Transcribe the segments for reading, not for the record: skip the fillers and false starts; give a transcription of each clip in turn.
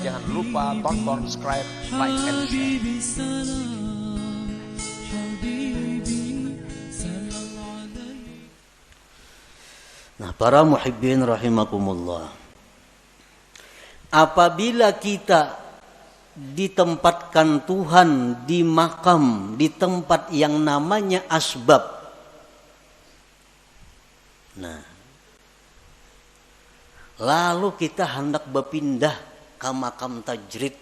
Jangan lupa tonton, subscribe, like, and share. Nah, para muhibbin rahimakumullah, apabila kita ditempatkan Tuhan di makam, di tempat yang namanya asbab, nah, lalu kita hendak berpindah ke makam tajrid.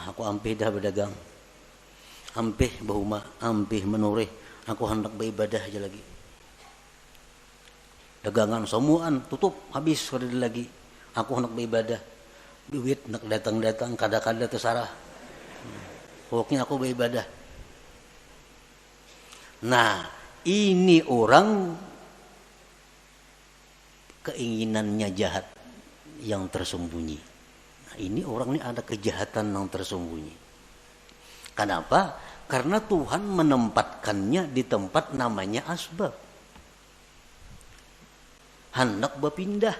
Aku ampih dah berdagang, ampih bahuma, ampih menurih, aku hendak beribadah aja lagi. Dagangan semuaan tutup habis sudah lagi. Aku hendak beribadah. Duit nak datang-datang kada-kada terserah. Pokoknya aku beribadah. Nah, ini orang keinginannya jahat yang tersembunyi. Nah, ini orang ini ada kejahatan yang tersembunyi. Kenapa? Karena Tuhan menempatkannya di tempat namanya asbab. Hendak berpindah,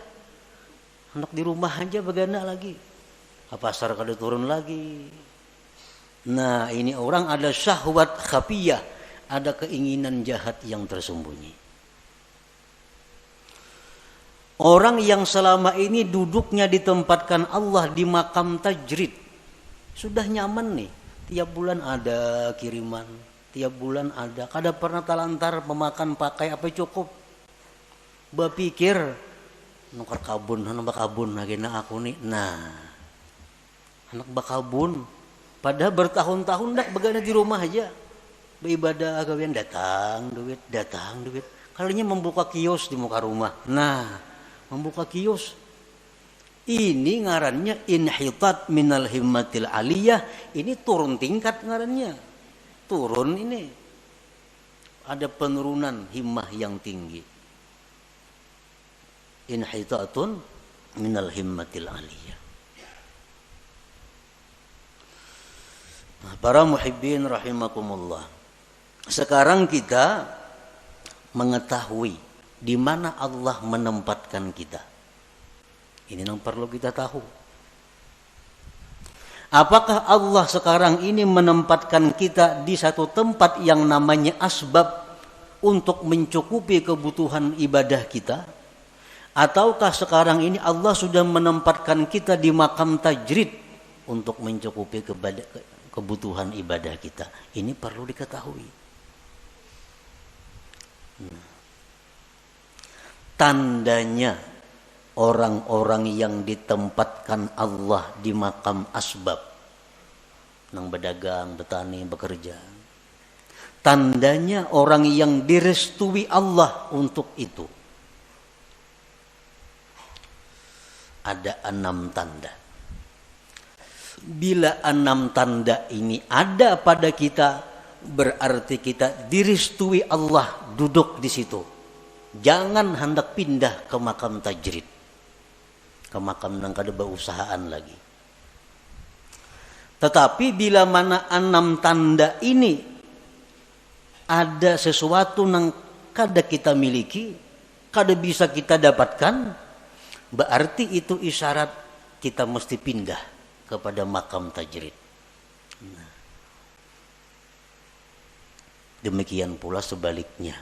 hendak di rumah aja begana lagi, pasar kada turun lagi. Nah, ini orang ada syahwat khafiyah, ada keinginan jahat yang tersembunyi. Orang yang selama ini duduknya ditempatkan Allah di makam tajrid, sudah nyaman nih, tiap bulan ada kiriman, tiap bulan ada, kada pernah talantar memakan pakai apa cukup. Berpikir nukar kabun, anak bakabun lagi na aku nih. Nah, anak bakabun, padahal bertahun-tahun dak begana di rumah aja, beribadah agawian datang duit. Kalinya membuka kios di muka rumah. Nah, membuka kios, ini ngarannya inhitat minal himmatil aliyah. Ini turun tingkat ngarannya, turun ini, ada penurunan himmah yang tinggi. Inhitatun minal himmatil aliyah. Nah, para muhibbin rahimakumullah, sekarang kita mengetahui di mana Allah menempatkan kita. Ini yang perlu kita tahu. Apakah Allah sekarang ini menempatkan kita di satu tempat yang namanya asbab untuk mencukupi kebutuhan ibadah kita? Ataukah sekarang ini Allah sudah menempatkan kita di makam tajrid untuk mencukupi kebutuhan ibadah kita? Ini perlu diketahui. Tandanya orang-orang yang ditempatkan Allah di makam asbab, nang berdagang, bertani, bekerja, tandanya orang yang direstui Allah untuk itu. Ada 6 tanda. Bila 6 tanda ini ada pada kita, berarti kita direstui Allah duduk di situ. Jangan hendak pindah ke makam tajrid, ke makam nang kada berusahaan lagi. Tetapi bila mana 6 tanda ini ada sesuatu nang kada kita miliki, kada bisa kita dapatkan, berarti itu isyarat kita mesti pindah kepada makam tajrid. Nah, demikian pula sebaliknya,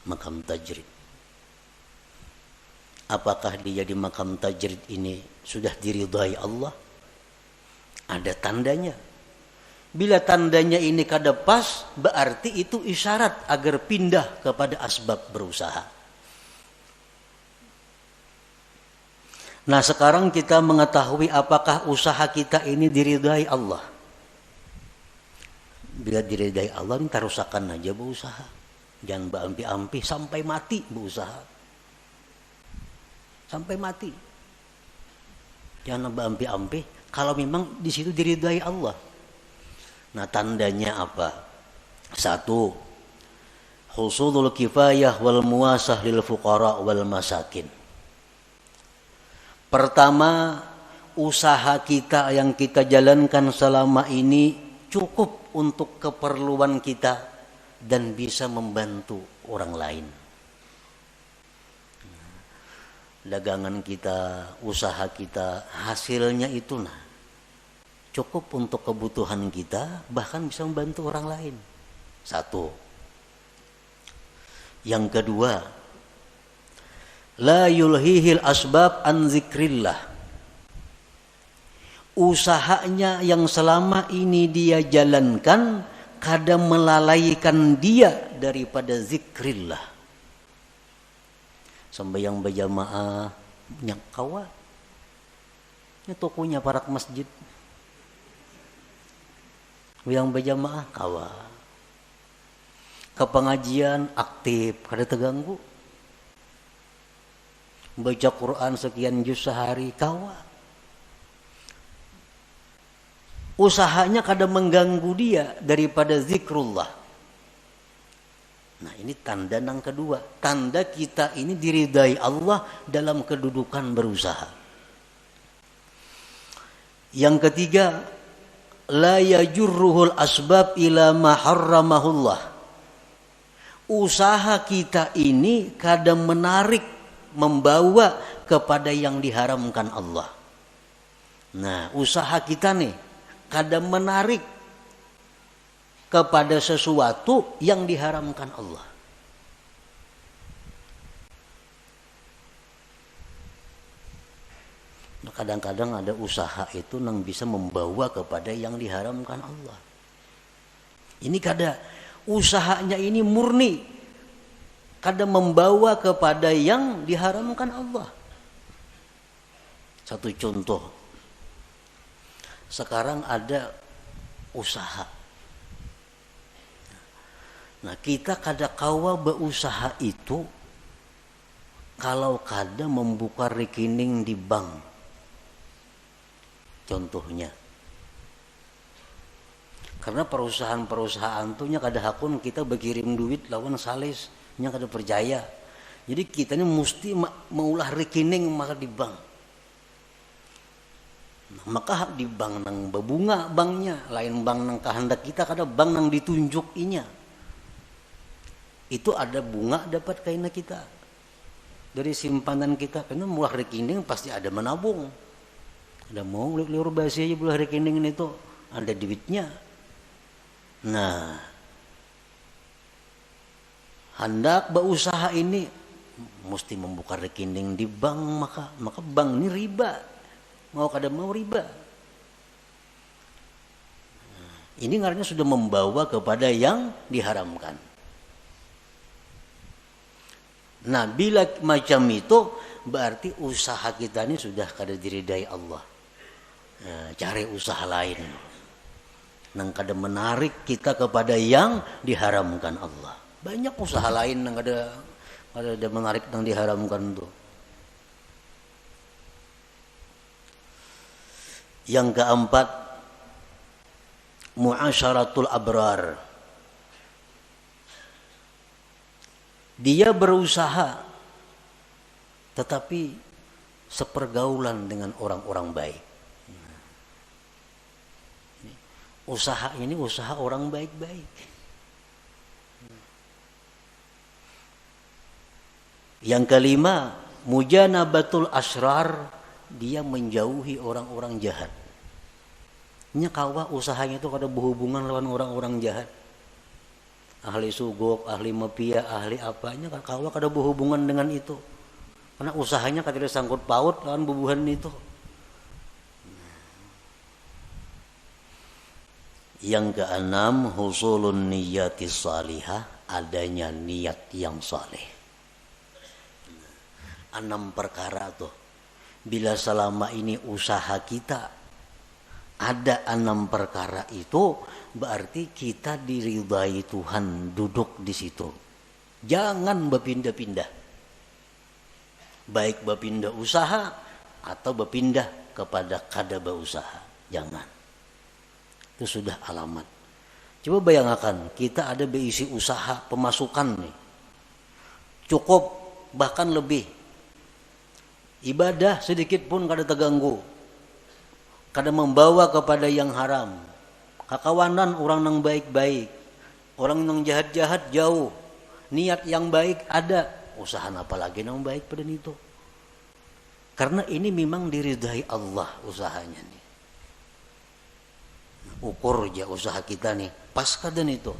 makam tajrid. Apakah dia di makam tajrid ini sudah diridhai Allah? Ada tandanya. Bila tandanya ini kada pas, berarti itu isyarat agar pindah kepada asbab berusaha. Nah, sekarang kita mengetahui apakah usaha kita ini diridhai Allah. Bila diridhai Allah, ini tarusakan aja berusaha. Jangan berampi-ampi sampai mati berusaha. Sampai mati. Jangan berampi-ampi kalau memang di situ diridhai Allah. Nah, tandanya apa? 1, husulul kifayah wal muasah lil fuqara wal masakin. Pertama, usaha kita yang kita jalankan selama ini cukup untuk keperluan kita dan bisa membantu orang lain. dagangan kita, usaha kita, hasilnya itu cukup untuk kebutuhan kita, bahkan bisa membantu orang lain. Satu. Yang kedua, la yulhihil asbab an zikrillah. Usahanya yang selama ini dia jalankan kadang melalaikan dia daripada zikrillah. Sembahyang berjamaah nyakawa. Ini tokonya parak masjid. Yang berjamaah kawa. Ke pengajian aktif, kada terganggu. Baca Quran sekian juz sehari kawa. Usahanya kada mengganggu dia daripada zikrullah. Nah, ini tanda yang kedua. Tanda kita ini diridai Allah dalam kedudukan berusaha. Yang ketiga, la yajurruhul asbab ila ma harramahullah. Usaha kita ini kadang menarik, membawa kepada yang diharamkan Allah. Nah, usaha kita nih kadang menarik kepada sesuatu yang diharamkan Allah. Kadang-kadang ada usaha itu yang bisa membawa kepada yang diharamkan Allah. Ini kada usahanya ini murni, kada membawa kepada yang diharamkan Allah. Satu contoh, sekarang ada usaha. Nah, kita kada kawa berusaha itu kalau kada membuka rekening di bank. Contohnya. Karena perusahaan-perusahaan tuh nya kada hakun kita berkirim duit lawan sales, nya kada percaya. Jadi kita ini mesti maulah rekening maka di bank. Nah, maka di bank nang berbunga banknya, lain bank nang kehendak kita kada bank nang ditunjuk inya. Itu ada bunga dapat kaina kita dari simpanan kita, karena mulah rekening pasti ada menabung, ada mau liur basi aja mulah rekening itu ada duitnya. Nah, hendak berusaha ini mesti membuka rekening di bank, maka bank ini riba, mau kada mau riba. Nah, ini ngarannya sudah membawa kepada yang diharamkan. Nah, bila macam itu berarti usaha kita ini sudah kada diridai Allah. Nah, cari usaha lain nang kada menarik kita kepada yang diharamkan Allah. Banyak usaha lain nang kada menarik nang diharamkan itu. Yang keempat, muasyaratul abrar. Dia berusaha tetapi sepergaulan dengan orang-orang baik. Usaha ini usaha orang baik-baik. Yang kelima, mujanabatul asrar, dia menjauhi orang-orang jahat. Nya kawa usahanya itu kada berhubungan lawan orang-orang jahat. Ahli sugok, ahli mafia, ahli apanya kawa kada berhubungan dengan itu. Karena usahanya kada sangkut paut lawan bubuhan itu. Yang keenam, husulun niyati salihah, adanya niat yang saleh. 6 perkara tuh. Bila selama ini usaha kita ada 6 perkara itu, berarti kita diridai Tuhan duduk di situ. Jangan berpindah-pindah. Baik berpindah usaha atau berpindah kepada kada berusaha. Jangan. Itu sudah alamat. Coba bayangkan, kita ada berisi usaha pemasukan nih. Cukup, bahkan lebih. Ibadah sedikit pun kada terganggu. Kada membawa kepada yang haram. Kakawanan orang yang baik-baik, orang yang jahat-jahat jauh. Niat yang baik ada, usaha apa lagi yang baik pada itu. Karena ini memang diridhai Allah usahanya nih. Ukur aja usaha kita nih, pas kadan itu.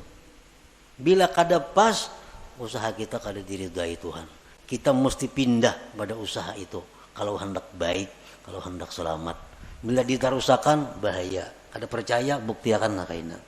Bila kada pas, usaha kita kada diridhai Tuhan. Kita mesti pindah pada usaha itu. Kalau hendak baik, kalau hendak selamat. Bila ditarusakan, bahaya. Kada percaya, buktiakan lah kaina.